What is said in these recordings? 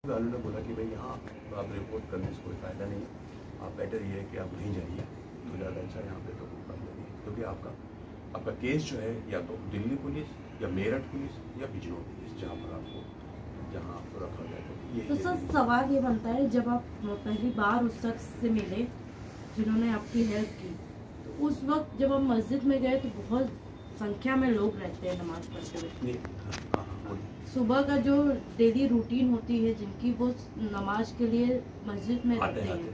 उन्होंने बोला कि भाई यहाँ आप रिपोर्ट करने से कोई फ़ायदा नहीं है, आप बेटर ये है कि आप नहीं जाइए तो ज़्यादा अच्छा, यहाँ पे तो कोई फ़ायदा नहीं है क्योंकि आपका केस जो है या तो दिल्ली पुलिस या मेरठ पुलिस या बिजनौर पुलिस जहाँ आपको रखा जाएगा। तो सर सवाल ये बनता है, जब आप पहली बार उस शख्स से मिले जिन्होंने आपकी हेल्प की, तो उस वक्त जब आप मस्जिद में गए तो बहुत संख्या में लोग रहते हैं नमाज पढ़ते हुए। सुबह का जो डेली रूटीन होती है जिनकी, वो नमाज के लिए मस्जिद में रहते हैं,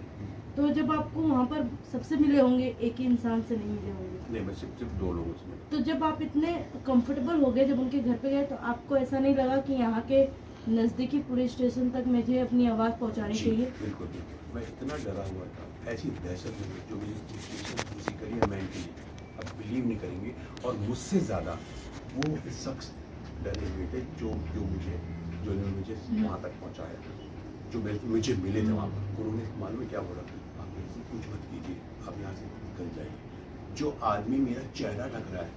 तो जब आपको वहाँ पर सबसे मिले होंगे, एक ही इंसान से नहीं मिले होंगे? नहीं, मैं सिर्फ 2 लोगों से मिला। तो जब आप इतने कंफर्टेबल हो गए, जब उनके घर पे गए, तो आपको ऐसा नहीं लगा कि यहाँ के नज़दीकी पुलिस स्टेशन तक मुझे अपनी आवाज़ पहुँचानी चाहिए? बिल्कुल बिल्कुल, मैं इतना डरा हुआ था, ऐसी दहशत में जो मेरी सिचुएशन किसी करी है, मैं इनकी अब बिलीव नहीं करेंगे। और मुझसे ज़्यादा वो शख्स डरे हुए थे जो उन्होंने मुझे वहाँ तक पहुँचाया, जो मुझे मिले थे वहाँ पर। उन्होंने मालूम है क्या बोला, आप बिल्कुल कुछ मत कीजिए, आप यहाँ से निकल जाइए। जो आदमी मेरा चेहरा ढक रहा है,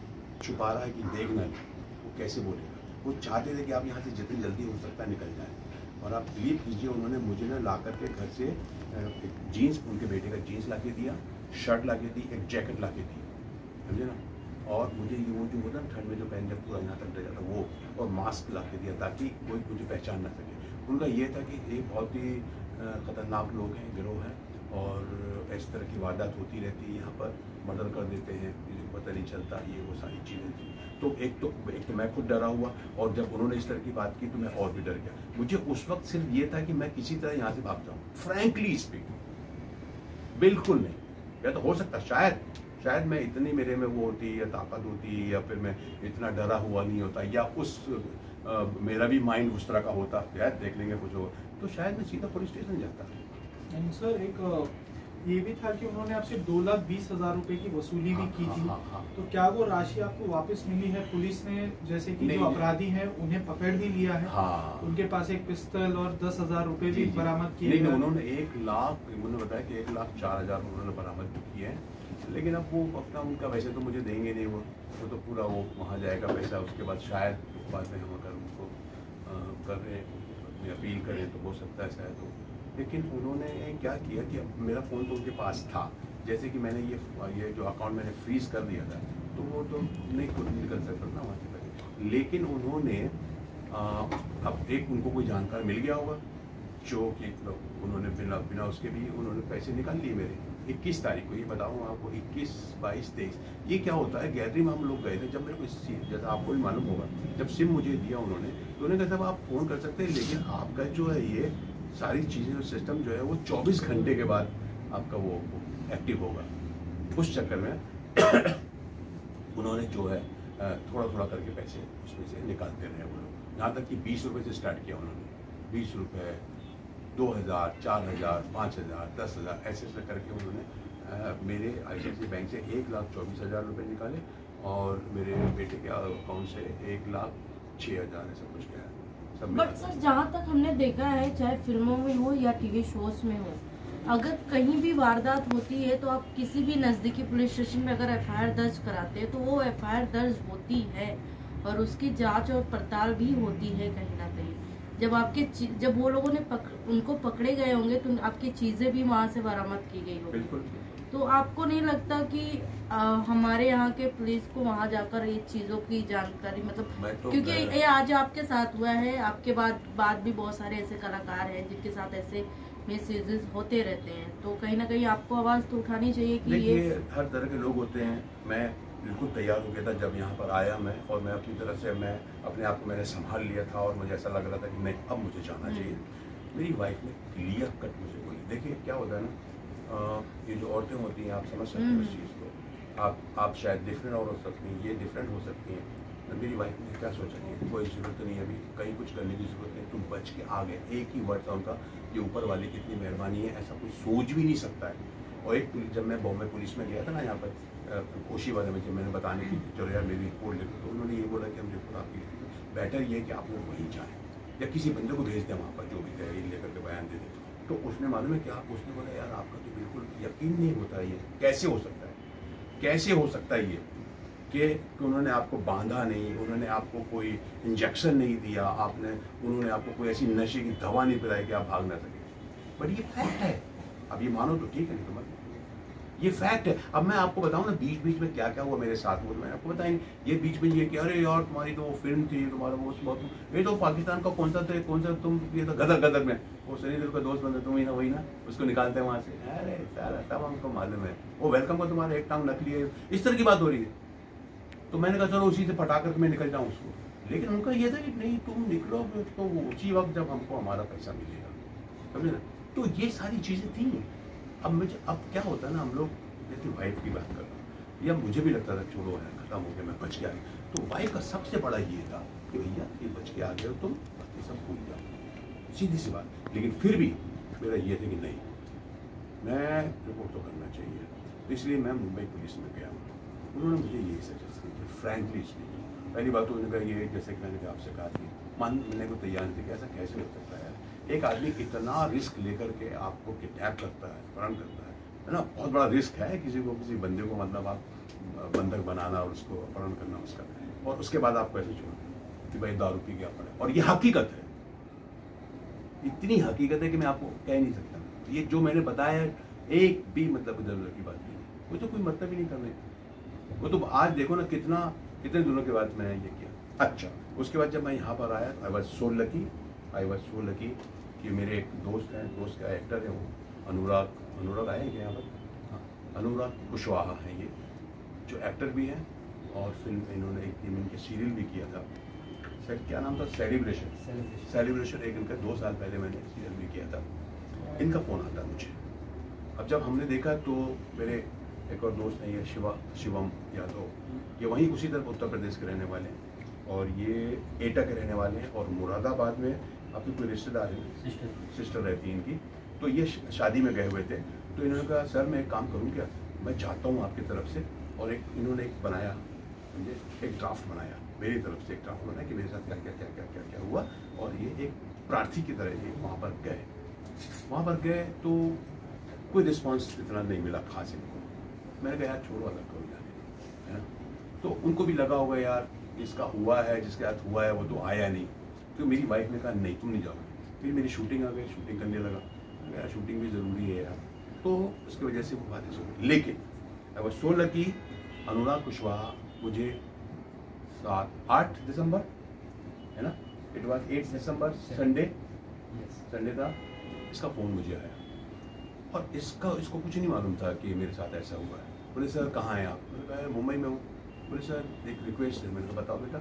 छुपा रहा है कि देखना, वो कैसे बोलेगा? वो चाहते थे कि आप यहाँ से जितनी जल्दी हो सकता है निकल जाए। और आप बिलीव कीजिए, उन्होंने मुझे ना ला करके घर से एक जीन्स, उनके बेटे का जीन्स ला के दिया, शर्ट ला के दी, एक जैकेट ला के दी, समझे ना। और मुझे ये वो जो होता है ठंड में जो पहन जब पूरा यहाँ तक डर जाता वो, और मास्क ला के दिया ताकि कोई मुझे पहचान ना सके। उनका ये था कि ये बहुत ही ख़तरनाक लोग हैं, गिरोह हैं, और इस तरह की वारदात होती रहती है यहाँ पर, मर्डर कर देते हैं, पता नहीं चलता, ये वो सारी चीज़ें थी। तो एक तो मैं खुद डरा हुआ, और जब उन्होंने इस तरह की बात की तो मैं और भी डर गया। मुझे उस वक्त सिर्फ ये था कि मैं किसी तरह यहाँ से भाग जाऊँ, फ्रैंकली स्पीकिंग। बिल्कुल नहीं, या तो हो सकता शायद मैं इतनी मेरे में वो होती या ताकत होती, या फिर मैं इतना डरा हुआ नहीं होता, या मेरा भी माइंड उस तरह का होता, शायद देख लेंगे कुछ हो, तो शायद मैं सीधा पुलिस स्टेशन जाता। सर एक ये भी था कि उन्होंने आपसे 2,20,000 रुपए की वसूली भी की थी। तो क्या वो राशि आपको वापस मिली है? पुलिस ने जैसे कि जो अपराधी हैं उन्हें पकड़ भी लिया है, उनके पास एक पिस्तौल और 10,000 रुपए भी बरामद किए हैं। उन्होंने 1 लाख, उन्होंने बताया कि 1,04,000 उन्होंने बरामद किए हैं, लेकिन अब वो अपना उनका वैसे तो मुझे देंगे नहीं, वो तो पूरा वो वहाँ जाएगा पैसा। उसके बाद शायद बाद में हम अगर उनको कर रहे अपनी अपील करें तो हो सकता है शायद हो। लेकिन उन्होंने क्या किया कि मेरा फ़ोन तो उनके पास था, जैसे कि मैंने ये जो अकाउंट मैंने फ्रीज़ कर दिया था, तो वो तो नहीं खुद निकल सकता ना वहाँ से पैसे। लेकिन उन्होंने अब एक उनको कोई जानकार मिल गया होगा जो कि उन्होंने बिना उसके भी उन्होंने पैसे निकाल लिए मेरे। 21 तारीख को, ये बताऊँ आपको, 21, 22, 23 ये क्या होता है, गैलरी में हम लोग गए थे। जब मेरे को जैसा आपको भी मालूम होगा, जब सिम मुझे दिया उन्होंने, तो उन्होंने कहा साहब आप फ़ोन कर सकते हैं, लेकिन आपका जो है ये सारी चीज़ें, सिस्टम जो है वो 24 घंटे के बाद आपका वो एक्टिव होगा। उस चक्कर में उन्होंने जो है थोड़ा करके पैसे उसमें से निकालते रहे वो लोग, यहाँ तक कि 20 रुपये से स्टार्ट किया उन्होंने। 20 रुपये, 2,000, 4,000, 5,000, 10,000 ऐसे करके उन्होंने मेरे ICICI बैंक से 1,24,000 रुपये निकाले, और मेरे बेटे के अकाउंट से 1,06,000 ऐसा कुछ गया। बट सर, जहाँ तक हमने देखा है, चाहे फिल्मों में हो या टीवी शोज में हो, अगर कहीं भी वारदात होती है तो आप किसी भी नज़दीकी पुलिस स्टेशन में अगर FIR दर्ज कराते हैं तो वो FIR दर्ज होती है, और उसकी जांच और पड़ताल भी होती है कहीं ना कहीं। जब वो लोगों ने उनको पकड़े गए होंगे तो आपकी चीजें भी वहाँ से बरामद की गई होगी। तो आपको नहीं लगता कि हमारे यहाँ के पुलिस को वहाँ जाकर ये चीजों की जानकारी, मतलब क्योंकि ये आज आपके साथ हुआ है, आपके बाद भी बहुत सारे ऐसे कलाकार हैं जिनके साथ ऐसे मिसयूजेस होते रहते हैं, तो कहीं ना कहीं आपको आवाज तो उठानी चाहिए कि ये हर तरह के लोग होते हैं। मैं बिल्कुल तैयार हो गया था जब यहाँ पर आया मैं, और मैं अपनी तरफ से मैं अपने आप को मैंने संभाल लिया था, और मुझे ऐसा लग रहा था कि नहीं, अब मुझे जाना चाहिए। मेरी वाइफ ने क्लियर कट मुझे बोली, देखिए क्या होता है ना, ये जो औरतें होती हैं, आप समझ सकते हैं उस चीज़ को, आप शायद डिफरेंट और हो सकती हैं, ये डिफरेंट हो सकती हैं। मेरी वाइफ ने क्या सोचा कि कोई ज़रूरत नहीं है, अभी कहीं कुछ करने की ज़रूरत नहीं, तुम बच के आ गए। एक ही वर्ड था उनका, ये ऊपर वाले की इतनी मेहरबानी है, ऐसा कोई सोच भी नहीं सकता है। और एक जब मैं बॉम्बे पुलिस में गया था ना, यहाँ पर कोशी वाले में, जब मैंने बताने की चलो यार मेरी रिपोर्ट लिखो, तो उन्होंने ये बोला कि हम रिपोर्ट आपकी लिखी, बेटर ये कि आप लोग वहीं जाएँ या किसी बंदे को भेज दें वहाँ पर, जो भी तहरीर लेकर के बयान दे दें। तो उसने मालूम है क्या, उसने बोला यार आपका तो बिल्कुल यकीन नहीं होता है, ये कैसे हो सकता है, कैसे हो सकता है ये। कि उन्होंने आपको बांधा नहीं, उन्होंने आपको कोई इंजेक्शन नहीं दिया, उन्होंने आपको कोई ऐसी नशे की दवा नहीं पिलाई कि आप भाग ना सके। बट ये फैक्ट है, अब ये मानो तो ठीक है, नहीं तो मत। ये फैक्ट है। अब मैं आपको बताऊं ना बीच बीच में क्या क्या हुआ मेरे साथ, वो मैंने आपको बताया। ये बीच में ये कि अरे यार तुम्हारी तो वो फिल्म थी, तुम्हारा वो बहुत, ये तो पाकिस्तान का कौन सा तुम ये तो गदर गदर में वो सनी देओल का दोस्त बनते तुम ही ना, वही ना, उसको निकालते हैं वहाँ से। अरे सारा सब हमको मालूम है, वो वेलकम का तुम्हारा एक टांग नकली है, इस तरह की बात हो रही है। तो मैंने कहा चलो उसी से फटा कर मैं निकल जाऊँ उसको, लेकिन उनका ये था कि नहीं तुम निकलो तो उसी वक्त जब हमको हमारा पैसा मिलेगा, समझे ना। तो ये सारी चीज़ें थी। अब क्या होता है ना, हम लोग जैसे वाइफ की बात कर रहा हूँ, या मुझे भी लगता था चलो यार खत्म हो गया, मैं बच गया। तो वाइफ का सबसे बड़ा ये था कि भैया ये बच के आ गए हो तुम, बाकी सब भूल जाओ, सीधी सी बात। लेकिन फिर भी मेरा ये था कि नहीं, मैं रिपोर्ट तो करना चाहिए। तो इसलिए मैं मुंबई पुलिस में गया। उन्होंने मुझे यही सजेस्ट किया, फ्रैंकली स्पीकिंग। पहली बात तो उन्होंने कहा ये, जैसे कि मैंने आपसे कहा कि मानने को तैयार नहीं थे कि ऐसा कैसे हो सकता है, एक आदमी इतना रिस्क लेकर के आपको किडनैप करता है, अपहरण करता है ना। बहुत बड़ा रिस्क है किसी बंदे को मतलब आप बंधक बनाना और उसको अपहरण करना उसका, और उसके बाद आपको ऐसे छोड़ कि भाई दारू पी गया पड़े। और ये हकीकत है, इतनी हकीकत है कि मैं आपको कह नहीं सकता। ये जो मैंने बताया एक भी मतलब इधर उधर की बात नहीं है, वो तो कोई मतलब ही नहीं करने। वो तो आज देखो ना कितने दिनों के बाद मैंने ये किया। अच्छा, उसके बाद जब मैं यहाँ पर आया, आई वॉज सो लकी कि मेरे एक दोस्त का एक्टर है, वो अनुराग आए हैं क्या यहाँ पर? हाँ, अनुराग कुशवाहा हैं ये, जो एक्टर भी हैं और फिल्म इन्होंने एक इनके सीरियल भी किया था, क्या नाम था, सेलिब्रेशन। एक इनका 2 साल पहले मैंने सीरियल भी किया था। इनका फ़ोन आता है मुझे। अब जब हमने देखा तो मेरे एक और दोस्त हैं, ये शिवम यादव, ये वहीं उसी तरफ उत्तर प्रदेश के रहने वाले हैं, और ये एटा के रहने वाले हैं, और मुरादाबाद में आपकी कोई रिश्तेदार है, सिस्टर रहती है इनकी। तो ये शादी में गए हुए थे। तो इन्होंने कहा सर मैं एक काम करूँ क्या, मैं चाहता हूँ आपकी तरफ से, और इन्होंने एक बनाया, एक ड्राफ्ट बनाया, मेरी तरफ से एक ड्राफ्ट बनाया कि मेरे साथ क्या हुआ। और ये एक प्रार्थी की तरह ये वहाँ पर गए तो कोई रिस्पांस इतना नहीं मिला खास इनको। मैंने कहा यार छोड़ो, अलग करो जाने, है ना। तो उनको भी लगा होगा यार इसका हुआ है, जिसके साथ हुआ है वो तो आया नहीं। तो मेरी वाइफ ने कहा नहीं तुम नहीं जाओगे। फिर मेरी शूटिंग आ गई, शूटिंग करने लगा, मेरा शूटिंग भी ज़रूरी है यार। तो उसकी वजह से वो बातें सुन। लेकिन आई वाज सो लकी, अनुराग कुशवाहा मुझे 8 दिसंबर है ना, इट वाज 8 दिसंबर संडे था, इसका फ़ोन मुझे आया। और इसको कुछ नहीं मालूम था कि मेरे साथ ऐसा हुआ है। बोले सर कहाँ हैं आप? मैंने कहा मुंबई में हूँ। बोले सर एक रिक्वेस्ट है। मैंने कहा बताओ बेटा।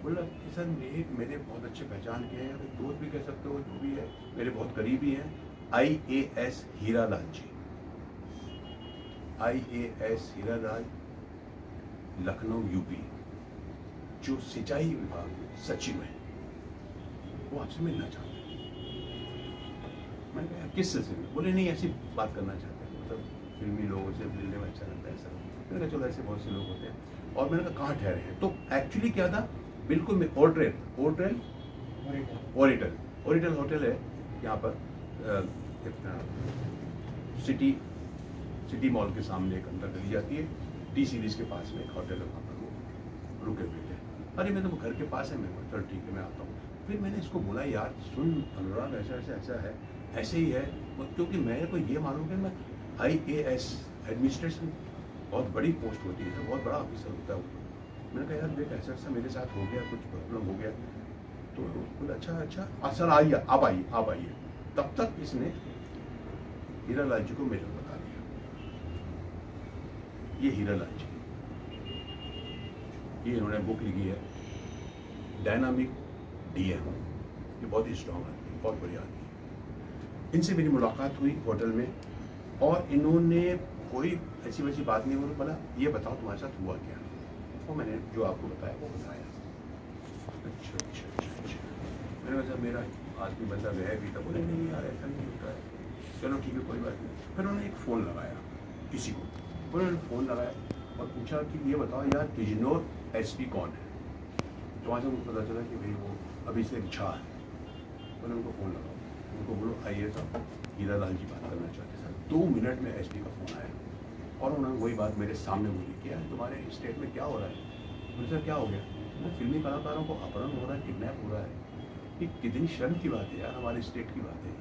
बोला कि सर मेरे बहुत अच्छे पहचान के हैं, दोस्त भी कह सकते हो, जो भी है मेरे बहुत करीबी हैं, IAS हीरालाल जी, IAS हीरालाल, लखनऊ यूपी, जो सिंचाई विभाग में सचिव है, वो आपसे मिलना चाहते हैं। मैंने कहा किस सिलसिले में? बोले नहीं ऐसी बात करना चाहते हैं, मतलब फिल्मी लोगों से मिलने में अच्छा लगता है सर। मैंने कहा चलो ऐसे बहुत से लोग होते हैं। और मैंने कहा कहाँ ठहरे हैं? तो एक्चुअली क्या था, बिल्कुल मैं ओरिटल होटल है यहाँ पर, सिटी मॉल के सामने एक अंदर गली जाती है, टी सीरीज के पास में एक होटल है, वहाँ पर वो रुके हुए थे। अरे मैं तो घर के पास है, मैं चल ठीक है मैं आता हूँ। फिर मैंने इसको बोला यार सुन अनुराग ऐसा है, ऐसे ही है, क्योंकि मेरे को ये मालूम है मैं IAS एडमिनिस्ट्रेशन बहुत बड़ी पोस्ट होती है, बहुत बड़ा ऑफिसर होता है वो। मैंने कहा यार देख ऐसा मेरे साथ हो गया, कुछ प्रॉब्लम हो गया। तो बोला अच्छा सर आइए, आप आइए। तब तक इसने हीरालाल जी को मेरे को बता दिया, ये हीरालाल जी, ये इन्होंने बुक लिखी है डायनामिक DM, ये बहुत ही स्ट्रॉन्ग आदमी है, बहुत बढ़िया आदमी है। इनसे मेरी मुलाकात हुई होटल में, और इन्होंने कोई ऐसी वैसी बात नहीं, उन्होंने बोला ये बताओ तुम्हारे साथ हुआ क्या। और मैंने जो आपको बताया वो बताया। अच्छा मैंने कहा मेरा आदमी बंदा गया भी था। बोले नहीं यार ऐसा नहीं होता है, चलो ठीक है कोई बात नहीं। फिर उन्होंने एक फ़ोन लगाया किसी को, उन्होंने फ़ोन लगाया और पूछा कि ये बताओ यार बिजनौर SP कौन है। तो वहाँ से मुझे पता चला कि भाई वो अभिषेक झा है। मैंने उनको फ़ोन लगाया, उनको बोलो आइए साहब हीरालाल जी बात करना चाहते सर। 2 मिनट में SP का फ़ोन आया, और उन्होंने वही बात मेरे सामने बोली कि यार तुम्हारे स्टेट में क्या हो रहा है। मुझे सर क्या हो गया? फिल्मी कलाकारों को अपहरण हो रहा है, किडनैप हो रहा है, ये कितनी शर्म की बात है यार, हमारे स्टेट की बात है।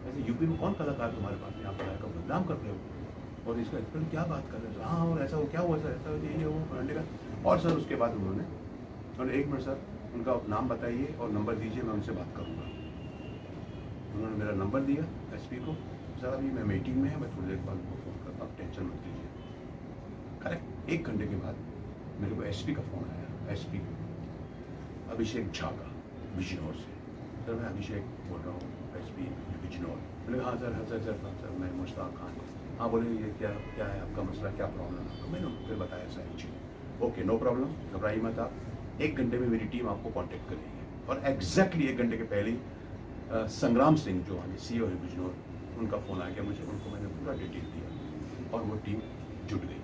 ऐसे यूपी में कौन कलाकार तुम्हारे पास यहाँ पर आकर बदनाम कर रहे हो और इसका इस क्या बात कर रहे हो? हाँ और ऐसा हो, क्या हुआ सर, ऐसा ये वो करने का। और सर उसके बाद उन्होंने 1 मिनट सर उनका नाम बताइए और नंबर दीजिए, मैं उनसे बात करूँगा। उन्होंने मेरा नंबर दिया एसपी को, सर अभी मैं मीटिंग में है, मैं थोड़ी देर बाद उनको फ़ोन करता हूँ, टेंशन मत लीजिए। करेक्ट 1 घंटे के बाद मेरे को एसपी का फ़ोन आया, एसपी अभिषेक झा का, बिजनौर से। सर मैं अभिषेक बोल रहा हूँ, एसपी बिजनौर। मैंने कहा हाँ सर मैं मुश्ताक खान। हाँ बोले ये क्या है आपका मसला, क्या प्रॉब्लम है आपका? मैंने फिर बताया सारी चीज़। ओके नो प्रॉब्लम, घबराइए मत आप, 1 घंटे में मेरी टीम आपको कांटेक्ट करेगी। और एग्जैक्टली 1 घंटे के पहले ही संग्राम सिंह जो हमें CEO है बिजनौर, उनका फ़ोन आ गया मुझे, उनको मैंने पूरा डिटेल दिया और वो टीम जुट गई।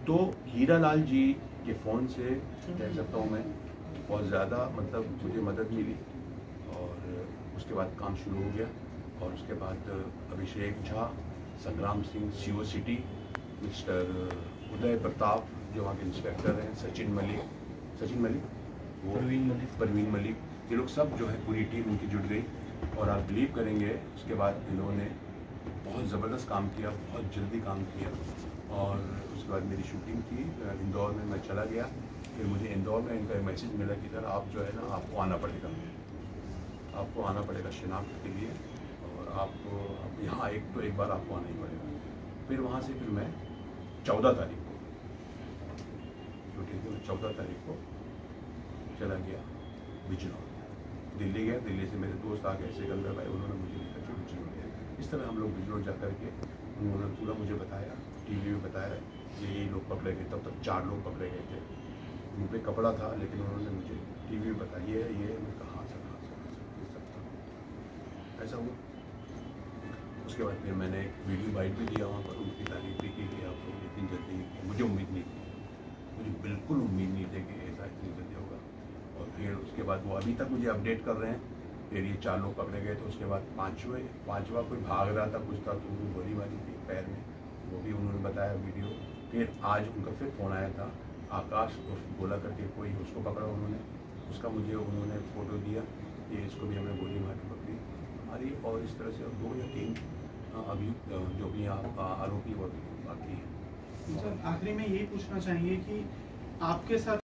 तो हीरालाल जी के फ़ोन से कह सकता हूँ मैं बहुत ज़्यादा मतलब मुझे मदद मिली और उसके बाद काम शुरू हो गया। और उसके बाद अभिषेक झा, संग्राम Singh CO city, mister Uday Pratap जो वहाँ के इंस्पेक्टर हैं, सचिन मलिक वो परवीन मलिक, ये लोग सब जो है पूरी टीम उनकी जुट गई। और आप बिलीव करेंगे उसके बाद इन्होंने बहुत ज़बरदस्त काम किया, बहुत जल्दी काम किया। और उसके बाद मेरी शूटिंग थी इंदौर में, मैं चला गया। फिर मुझे इंदौर में इनका मैसेज मिला कि सर आप जो है ना आपको आना पड़ेगा शिनाख्त के लिए, और आपको यहाँ एक बार आपको आना ही पड़ेगा। फिर वहाँ से फिर मैं 14 तारीख को शूटिंग थी, मैं 14 तारीख को चला गया बिजनौर, दिल्ली गया। दिल्ली से मेरे दोस्त आ गए, सिकंदर भाई, उन्होंने मुझे लिखा कि बिजनौर गया। इस तरह हम लोग बिजनौर जा कर के उन्होंने पूरा मुझे बताया, टीवी में बताया ये लोग पकड़े गए। तब तक 4 लोग पकड़े गए थे, मुँह पे कपड़ा था, लेकिन उन्होंने मुझे टीवी में बताया ये मैं कहा सर ये सब था, ऐसा हुआ। उसके बाद फिर मैंने एक वीडियो बाइट भी दिया वहाँ पर, उनकी तारीफ भी की कि आप लोग इतनी जल्दी, मुझे उम्मीद नहीं थी, मुझे बिल्कुल उम्मीद नहीं थी कि ऐसा इतनी जल्दी होगा। और फिर उसके बाद वो अभी तक मुझे अपडेट कर रहे हैं। फिर ये 4 लोग पकड़े गए, तो उसके बाद पाँचवा कोई भाग रहा था, कुछ था, तो उनको गोली मारी थी पैर में, वो भी उन्होंने बताया वीडियो। फिर आज उनका फिर फ़ोन आया था, आकाश बोला करके कोई, उसको पकड़ा उन्होंने, उसका मुझे उन्होंने फ़ोटो दिया, ये इसको भी हमने गोली मारी पकड़ी हमारी। और इस तरह से 2 या 3 अभी जो भी आरोपी और बाकी है। सर आखिरी में यही पूछना चाहिए कि आपके साथ